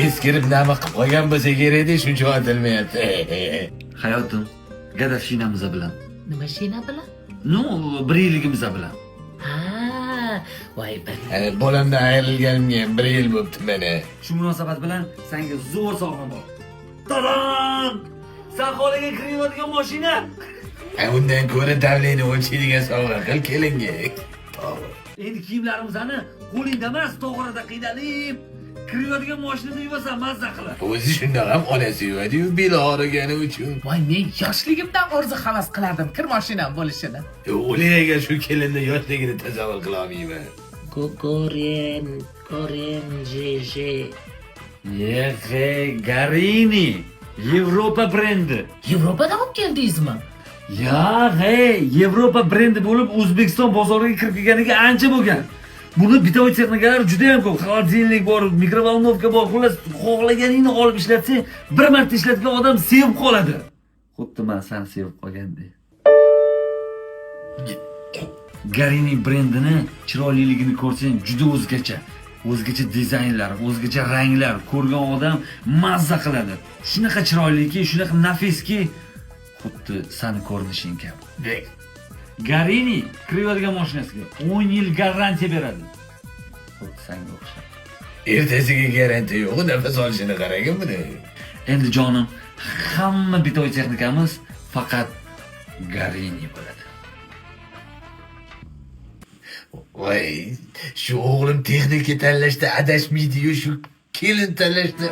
eskirib nima qilib qolgan bo'lsa kerak edi, shuncha aytilmayapti. Hayotim, gadaf shinamiz bilan. Nima shina bilan? No, bir yilligimiz bilan. Ha, voy bir. Bolamdan ayrilganimga 1 yil bo'libdi mana. Shu munosabat bilan senga zo'r sovg'am bor. Tadam! Sen holiga kirayotgan mashina. Undan ko'ra davleni o'lchaydigan sovg'a qil kelinga. Endi kiyimlarimizni qo'lingda emas, to'g'rida qiydalib, kirayotgan mashinada yuvasan mazza qilib. O'zi shundoq ham onasi yuvadi-yu, beli og'rigani uchun. Voy, men yoshligimdan orzu havas qilardim kir mashinam bo'lishini. O'liyaga shu kelinni yoshligini tasavvur qila olmayman. Jeje. Yexe Garini, Yevropa brendi. Yevropadan olib keldingizmi? Ya, Yevropa brendi bo'lib O'zbekiston bozoriga kirib kelganiga ancha bo'lgan. Buni bitoy texnikalar juda ham ko'p. Xolodilnik bor, mikrovolnovka bor. Xullas, xohlaganingni olib ishlatsang, bir marta ishlatgan odam sevib qoladi. Xuddi men seni sevib qolgandek. Garini brendini chiroyliligini ko'rsang, juda o'zgacha. O'zgacha dizaynlar, o'zgacha ranglar ko'rgan odam mazza qiladi. Shunaqa chiroyliki, shunaqa nafiski, xuddi seni ko'rinishing kabi. Garini kirayotgan mashinasiga 10 yil garantiya beradi. Xuddi senga o'xshab. Ertasiga garantiya yo'q, nafas olishini qaragin buni. Endi jonim, hamma bitoy texnikamiz faqat Garini bo'ladi. Voy, shu o'g'lim texnika tanlashda adashmaydi-yu, shu kelin tanlashda